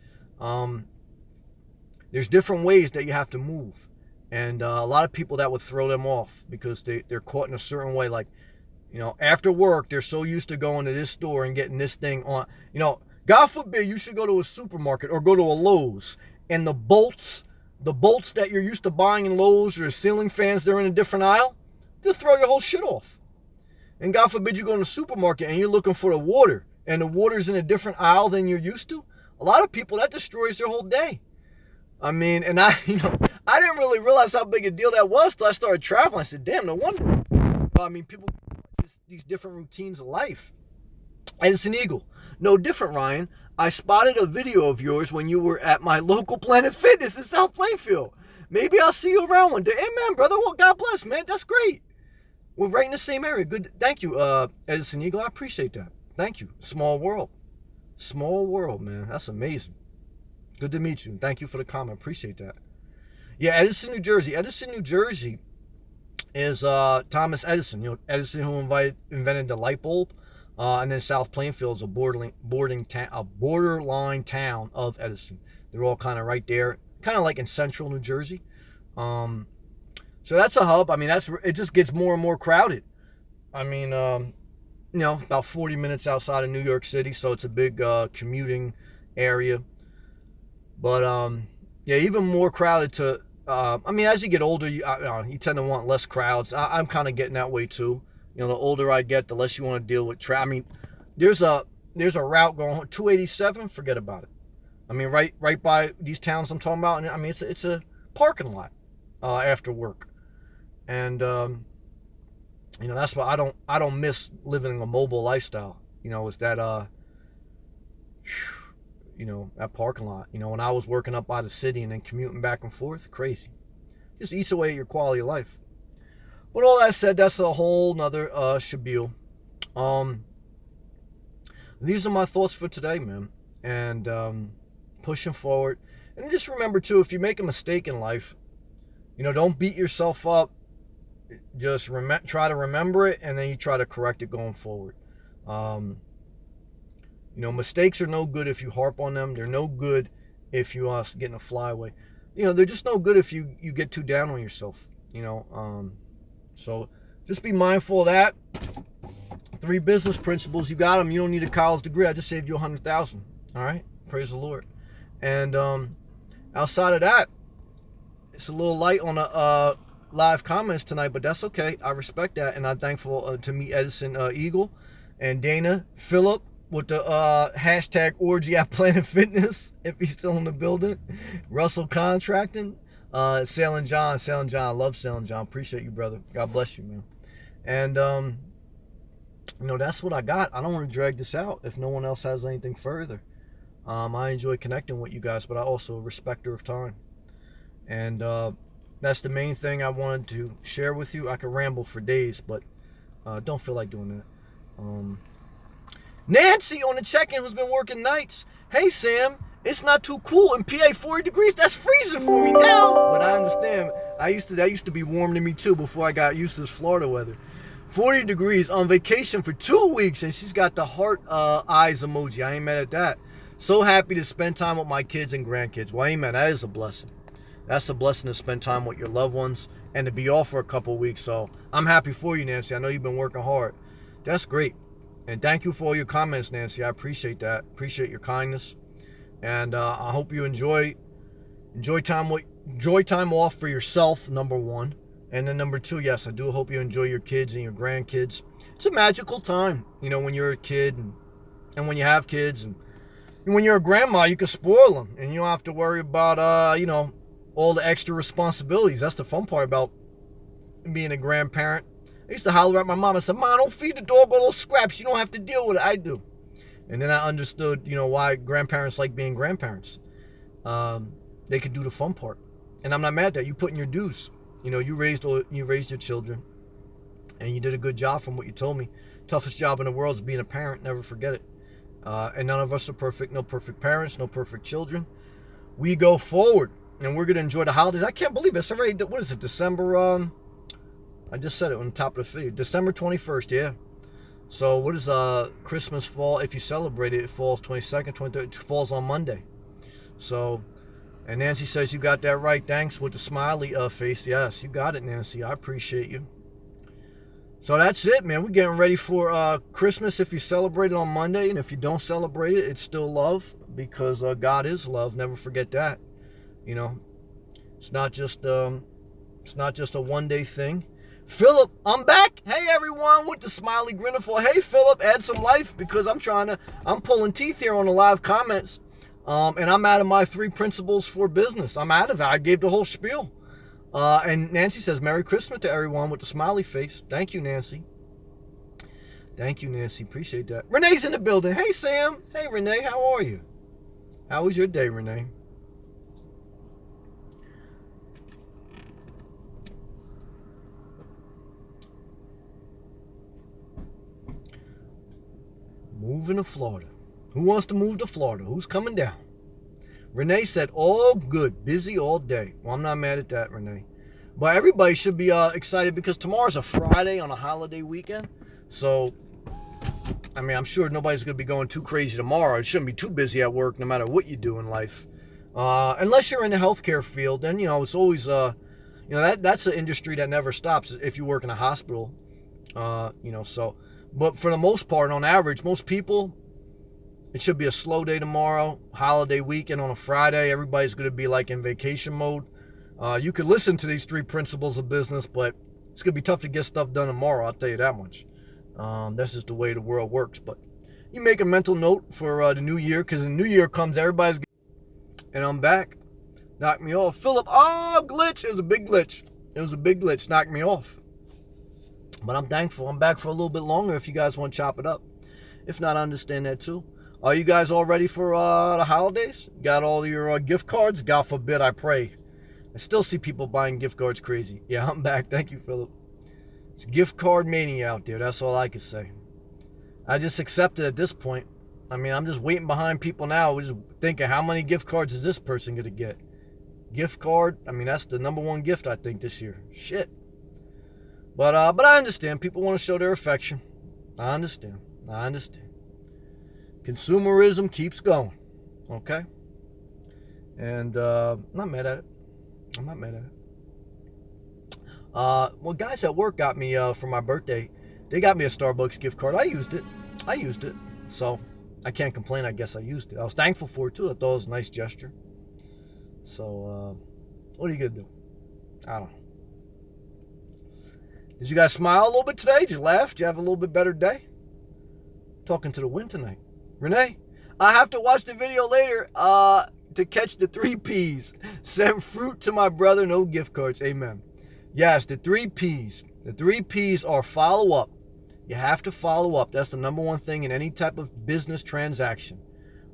there's different ways that you have to move. And a lot of people, that would throw them off, because they're caught in a certain way. Like, after work, they're so used to going to this store and getting this thing on. God forbid you should go to a supermarket or go to a Lowe's, and the bolts that you're used to buying in Lowe's, or the ceiling fans, they're in a different aisle. They'll throw your whole shit off. And God forbid you go in a supermarket and you're looking for the water, and the water's in a different aisle than you're used to. A lot of people, that destroys their whole day. I mean, and I didn't really realize how big a deal that was till I started traveling. I said, damn, no wonder. I mean, people, these different routines of life. Edison Eagle. No different, Ryan. I spotted a video of yours when you were at my local Planet Fitness in South Plainfield. Maybe I'll see you around one day. Amen, brother. Well, God bless, man. That's great. We're right in the same area. Good. Thank you, Edison Eagle. I appreciate that. Thank you. Small world, man. That's amazing. Good to meet you. Thank you for the comment. Appreciate that. Yeah, Edison, New Jersey. Edison, New Jersey is Thomas Edison. Edison who invented the light bulb. And then South Plainfield is a borderline town of Edison. They're all kind of right there, kind of like in central New Jersey. So that's a hub. I mean, it just gets more and more crowded. I mean, about 40 minutes outside of New York City, so it's a big commuting area. But yeah, even more crowded to. I mean, as you get older, you tend to want less crowds. I'm kind of getting that way too. The older I get, the less you want to deal with traffic. I mean, there's a route going 287. Forget about it. I mean, right by these towns I'm talking about. And I mean, it's a parking lot after work, and that's why I don't miss living a mobile lifestyle. Is that that parking lot. When I was working up by the city and then commuting back and forth, crazy. Just eats away at your quality of life. But all that said, that's a whole nother shabil. These are my thoughts for today, man. And pushing forward. And just remember, too, if you make a mistake in life, don't beat yourself up. Just try to remember it, and then you try to correct it going forward. Mistakes are no good if you harp on them. They're no good if you get in a flyaway. They're just no good if you get too down on yourself. So just be mindful of that. 3 business principles. You got them. You don't need a college degree. I just saved you $100,000. All right. Praise the Lord. And outside of that, it's a little light on the live comments tonight, but that's okay. I respect that, and I'm thankful to meet Edison Eagle and Dana Phillip with the hashtag orgy at Planet Fitness, if he's still in the building. Russell Contracting. Sailing John. I love Sailing John. Appreciate you, brother. God bless you, man. And that's what I got. I don't want to drag this out if no one else has anything further. I enjoy connecting with you guys, but I also respecter of time. And that's the main thing I wanted to share with you. I could ramble for days, but don't feel like doing that. Nancy on the check-in, who's been working nights. Hey, Sam, it's not too cool in PA. 40 degrees. That's freezing for me now. But I understand. That used to be warm to me too before I got used to this Florida weather. 40 degrees on vacation for 2 weeks, and she's got the heart eyes emoji. I ain't mad at that. So happy to spend time with my kids and grandkids. Well, amen. That is a blessing. That's a blessing to spend time with your loved ones and to be off for a couple weeks. So I'm happy for you, Nancy. I know you've been working hard. That's great. And thank you for all your comments, Nancy. I appreciate that. Appreciate your kindness. And I hope you enjoy time off for yourself, number one. And then number two, yes, I do hope you enjoy your kids and your grandkids. It's a magical time, when you're a kid and when you have kids. And when you're a grandma, you can spoil them. And you don't have to worry about, all the extra responsibilities. That's the fun part about being a grandparent. I used to holler at my mom and say, "Mom, don't feed the dog all those scraps. You don't have to deal with it. I do." And then I understood, why grandparents like being grandparents. They can do the fun part. And I'm not mad at that. You put in your dues. You raised your children. And you did a good job from what you told me. Toughest job in the world is being a parent. Never forget it. And none of us are perfect. No perfect parents. No perfect children. We go forward. And we're going to enjoy the holidays. I can't believe it. It's already, what is it, December, I just said it on the top of the video. December 21st, yeah. So what is Christmas fall? If you celebrate it, it falls 22nd, 23rd. It falls on Monday. So, and Nancy says you got that right. Thanks with the smiley face. Yes, you got it, Nancy. I appreciate you. So that's it, man. We're getting ready for Christmas if you celebrate it on Monday. And if you don't celebrate it, it's still love because God is love. Never forget that. It's not just a one-day thing. Philip, I'm back. Hey everyone, with the smiley grin for. Hey Philip, add some life because I'm pulling teeth here on the live comments, and I'm out of my 3 principles for business. I'm out of it. I gave the whole spiel. And Nancy says, "Merry Christmas to everyone," with the smiley face. Thank you, Nancy. Thank you, Nancy. Appreciate that. Renee's in the building. Hey Sam. Hey Renee, how are you? How was your day, Renee? Moving to Florida. Who wants to move to Florida? Who's coming down? Renee said, all good. Busy all day. Well, I'm not mad at that, Renee. But everybody should be excited because tomorrow's a Friday on a holiday weekend. So, I'm sure nobody's going to be going too crazy tomorrow. It shouldn't be too busy at work no matter what you do in life. Unless you're in the healthcare field, then, it's always, that's an industry that never stops if you work in a hospital. So... But for the most part, on average, most people, it should be a slow day tomorrow, holiday weekend on a Friday. Everybody's going to be like in vacation mode. You could listen to these 3 principles of business, but it's going to be tough to get stuff done tomorrow, I'll tell you that much. That's just the way the world works. But you make a mental note for the new year, because the new year comes, everybody's getting... And I'm back. Knocked me off. Philip, glitch. It was a big glitch. Knocked me off. But I'm thankful. I'm back for a little bit longer if you guys want to chop it up. If not, I understand that too. Are you guys all ready for the holidays? Got all your gift cards? God forbid, I pray. I still see people buying gift cards crazy. Yeah, I'm back. Thank you, Philip. It's gift card mania out there. That's all I can say. I just accept it at this point. I mean, I'm just waiting behind people now. We're just thinking, how many gift cards is this person going to get? Gift card? I mean, that's the number one gift, I think, this year. Shit. But I understand. People want to show their affection. I understand. Consumerism keeps going. Okay? And I'm not mad at it. Well, guys at work got me for my birthday. They got me a Starbucks gift card. I used it. So I can't complain. I guess I used it. I was thankful for it too. I thought it was a nice gesture. So what are you gonna do? I don't know. Did you guys smile a little bit today? Did you laugh? Did you have a little bit better day? Talking to the wind tonight. Renee, I have to watch the video later to catch the 3 P's. Send fruit to my brother, no gift cards. Amen. Yes, the 3 P's. The 3 P's are follow up. You have to follow up. That's the number one thing in any type of business transaction.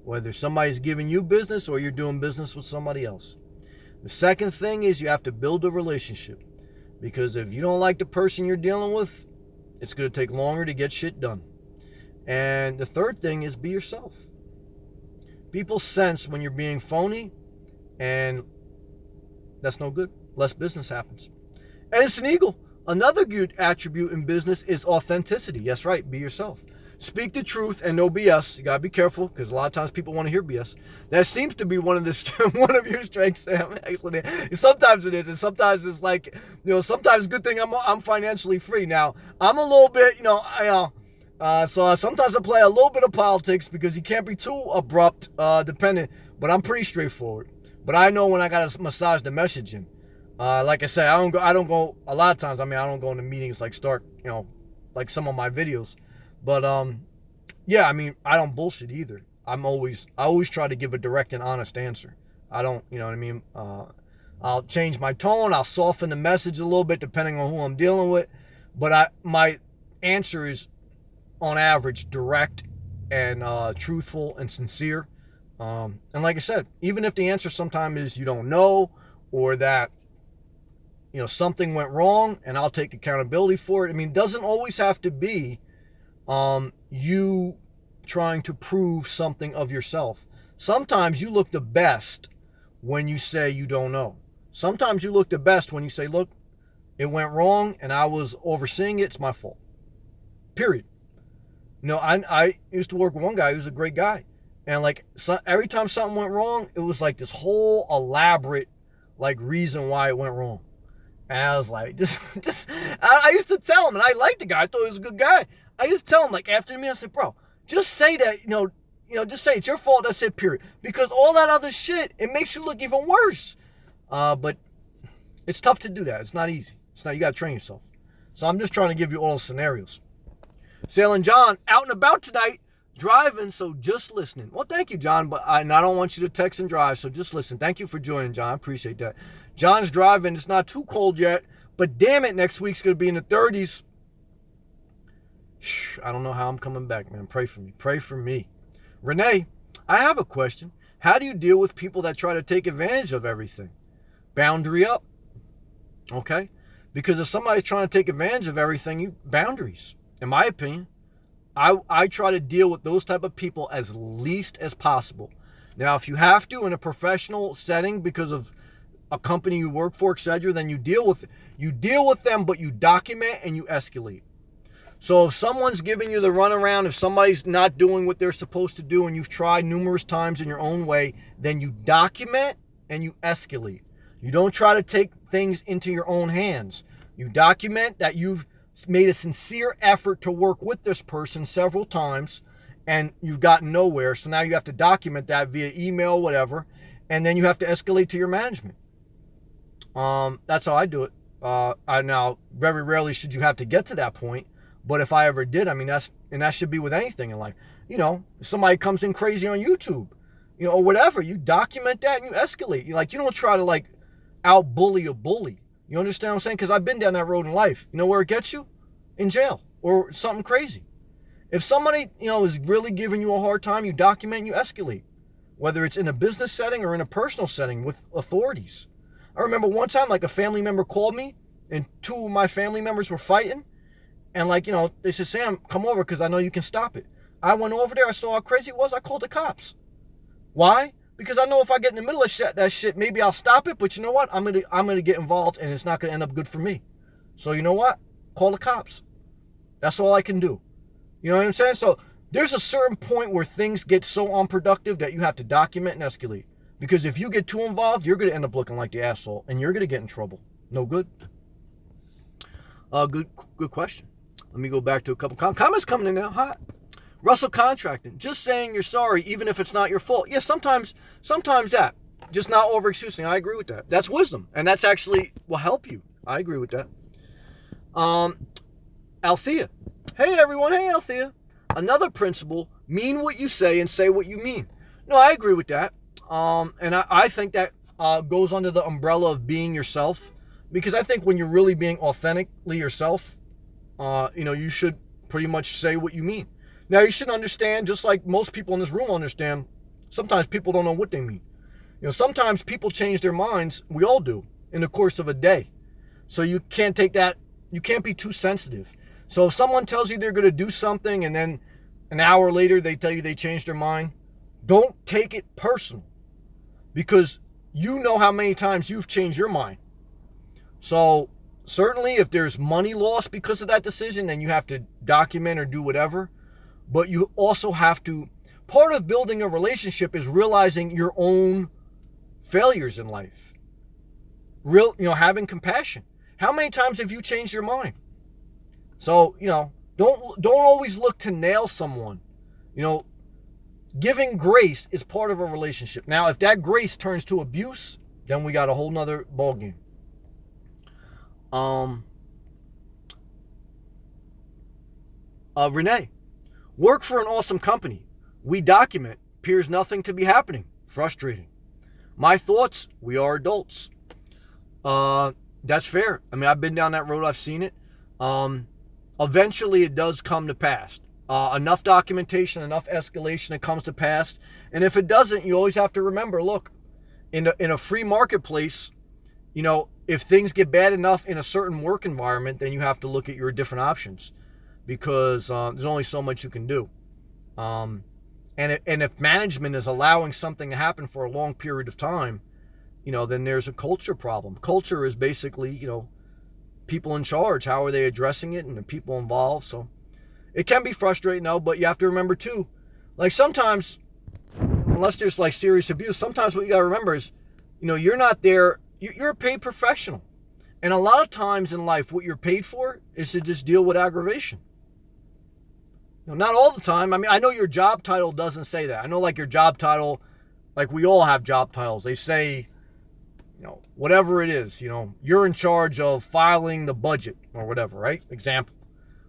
Whether somebody's giving you business or you're doing business with somebody else. The second thing is you have to build a relationship. Because if you don't like the person you're dealing with, it's going to take longer to get shit done. And the third thing is be yourself. People sense when you're being phony, and that's no good. Less business happens. And it's an eagle. Another good attribute in business is authenticity. That's right, be yourself. Speak the truth and no BS. You gotta be careful because a lot of times people want to hear BS. That seems to be one of your strengths, Sam. Actually, sometimes it is, and sometimes it's like, sometimes good thing I'm financially free. Now I'm a little bit, so sometimes I play a little bit of politics because you can't be too abrupt, dependent. But I'm pretty straightforward. But I know when I gotta massage the messaging. Like I said, I don't go a lot of times. I mean, I don't go into meetings like like some of my videos. But yeah, I mean, I don't bullshit either. I always try to give a direct and honest answer. I don't, you know what I mean? I'll change my tone. I'll soften the message a little bit depending on who I'm dealing with. But my answer is, on average, direct and truthful and sincere. And like I said, even if the answer sometimes is you don't know or that something went wrong and I'll take accountability for it. I mean, it doesn't always have to be you trying to prove something of yourself. Sometimes you look the best when you say you don't know. Sometimes you look the best when you say, look, it went wrong and I was overseeing it. It's my fault. Period. I used to work with one guy who was a great guy. And every time something went wrong, it was like this whole elaborate reason why it went wrong. And I was like, I used to tell him, and I liked the guy. I thought he was a good guy. I used to tell him, after the meeting, I said, bro, just say that, just say it's your fault. That's it, period. Because all that other shit, it makes you look even worse. But it's tough to do that. It's not easy. You got to train yourself. So I'm just trying to give you all the scenarios. Sailing John, out and about tonight, driving, so just listening. Well, thank you, John, but I don't want you to text and drive, so just listen. Thank you for joining, John. I appreciate that. John's driving. It's not too cold yet, but damn it, next week's going to be in the 30s. I don't know how I'm coming back, man. Pray for me. Pray for me. Renee, I have a question. How do you deal with people that try to take advantage of everything? Boundary up. Okay? Because if somebody's trying to take advantage of everything, boundaries. In my opinion, I try to deal with those type of people as least as possible. Now, if you have to in a professional setting because of a company you work for, etc., then you deal with it. You deal with them, but you document and you escalate. So if someone's giving you the runaround, if somebody's not doing what they're supposed to do and you've tried numerous times in your own way, then you document and you escalate. You don't try to take things into your own hands. You document that you've made a sincere effort to work with this person several times and you've gotten nowhere. So now you have to document that via email, whatever, and then you have to escalate to your management. That's how I do it. Now, very rarely should you have to get to that point, but if I ever did, I mean, that should be with anything in life. If somebody comes in crazy on YouTube, or whatever, you document that and you escalate. You don't try to out bully a bully. You understand what I'm saying? Because I've been down that road in life. You know where it gets you? In jail or something crazy. If somebody, is really giving you a hard time, you document, you escalate, whether it's in a business setting or in a personal setting with authorities. I remember one time, like, a family member called me, and two of my family members were fighting, and, like, they said, Sam, come over because I know you can stop it. I went over there, I saw how crazy it was, I called the cops. Why? Because I know if I get in the middle of that shit, maybe I'll stop it, but you know what? I'm gonna get involved, and it's not gonna end up good for me. So you know what? Call the cops. That's all I can do. You know what I'm saying? So there's a certain point where things get so unproductive that you have to document and escalate. Because if you get too involved, you're going to end up looking like the asshole, and you're going to get in trouble. No good. Good question. Let me go back to a couple comments coming in now. Hot. Russell Contracting. Just saying you're sorry, even if it's not your fault. Yeah, sometimes that. Just not over-excusing. I agree with that. That's wisdom, and that's actually will help you. I agree with that. Althea. Hey, everyone. Hey, Althea. Another principle, mean what you say and say what you mean. No, I agree with that. And I think that goes under the umbrella of being yourself. Because I think when you're really being authentically yourself, you should pretty much say what you mean. Now, you should understand, just like most people in this room understand, sometimes people don't know what they mean. Sometimes people change their minds, we all do, in the course of a day. So you can't take that, you can't be too sensitive. So if someone tells you they're going to do something and then an hour later they tell you they changed their mind, don't take it personal. Because you know how many times you've changed your mind. So certainly if there's money lost because of that decision, then you have to document or do whatever. But you also have to, part of building a relationship is realizing your own failures in life. Having compassion. How many times have you changed your mind? So, don't always look to nail someone. Giving grace is part of a relationship. Now, if that grace turns to abuse, then we got a whole nother ballgame. Renee, work for an awesome company. We document. Appears nothing to be happening. Frustrating. My thoughts, we are adults. That's fair. I mean, I've been down that road. I've seen it. Eventually it does come to pass. Enough documentation, enough escalation, it comes to pass. And if it doesn't, you always have to remember, look, in a free marketplace, if things get bad enough in a certain work environment, then you have to look at your different options, because there's only so much you can do. And if management is allowing something to happen for a long period of time, then there's a culture problem. Culture is basically, people in charge. How are they addressing it, and the people involved? So it can be frustrating, though, but you have to remember, too, like sometimes, unless there's like serious abuse, sometimes what you got to remember is, you're not there. You're a paid professional. And a lot of times in life, what you're paid for is to just deal with aggravation. Not all the time. I mean, I know your job title doesn't say that. I know, like, your job title, like, we all have job titles. They say, whatever it is, you're in charge of filing the budget or whatever, right? Example.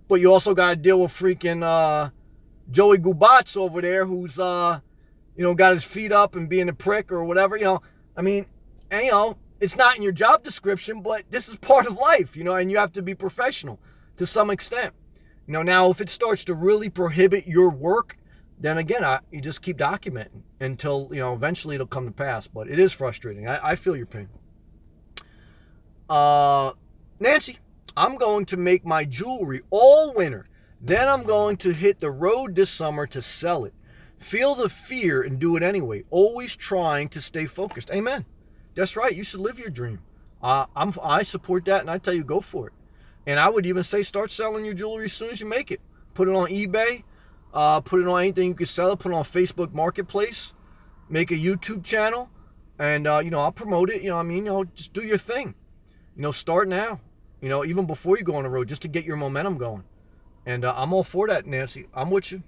But you also got to deal with freaking Joey Gubats over there who's, got his feet up and being a prick or whatever, I mean, and, it's not in your job description, but this is part of life, and you have to be professional to some extent. Now, if it starts to really prohibit your work, then again, you just keep documenting until, eventually it'll come to pass. But it is frustrating. I feel your pain. Nancy, I'm going to make my jewelry all winter. Then I'm going to hit the road this summer to sell it. Feel the fear and do it anyway. Always trying to stay focused. Amen. That's right. You should live your dream. I support that, and I tell you, go for it. And I would even say start selling your jewelry as soon as you make it. Put it on eBay. Put it on anything you can sell it. Put it on Facebook Marketplace. Make a YouTube channel. And, I'll promote it. Just do your thing. Start now. Even before you go on the road, just to get your momentum going. And I'm all for that, Nancy. I'm with you.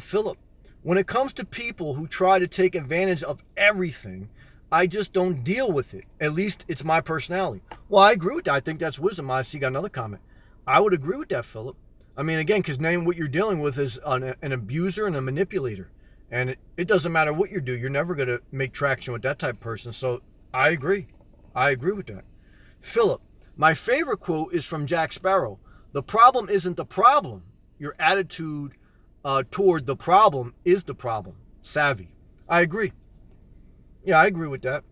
Philip, when it comes to people who try to take advantage of everything, I just don't deal with it. At least it's my personality. Well, I agree with that. I think that's wisdom. I see you got another comment. I would agree with that, Philip. I mean, again, because name what you're dealing with is an abuser and a manipulator. And it doesn't matter what you do. You're never going to make traction with that type of person. So I agree. I agree with that. Philip, my favorite quote is from Jack Sparrow. The problem isn't the problem. Your attitude toward the problem is the problem. Savvy. I agree. Yeah, I agree with that.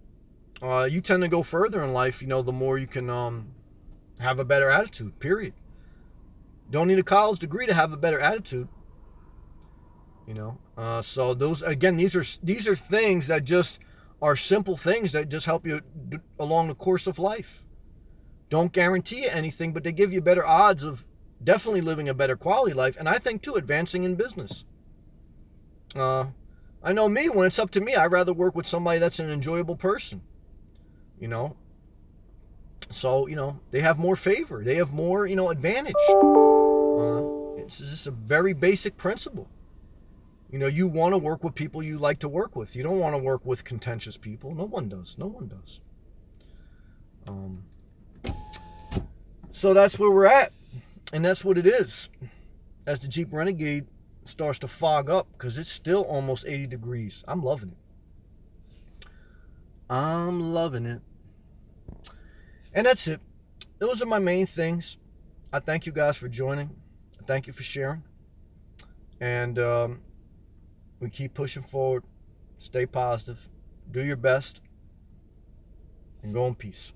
You tend to go further in life, the more you can have a better attitude, period. Don't need a college degree to have a better attitude. So those, again, these are things that just are simple things that just help you along the course of life. Don't guarantee you anything, but they give you better odds of definitely living a better quality life, and I think too advancing in business. I know me, when it's up to me, I'd rather work with somebody that's an enjoyable person. So they have more favor, they have more advantage. It's just a very basic principle. You want to work with people you like to work with. You don't want to work with contentious people. No one does. So that's where we're at, and that's what it is. As the Jeep Renegade starts to fog up, because it's still almost 80 degrees. I'm loving it. And that's it. Those are my main things. I thank you guys for joining. Thank you for sharing. And we keep pushing forward. Stay positive. Do your best. And go in peace.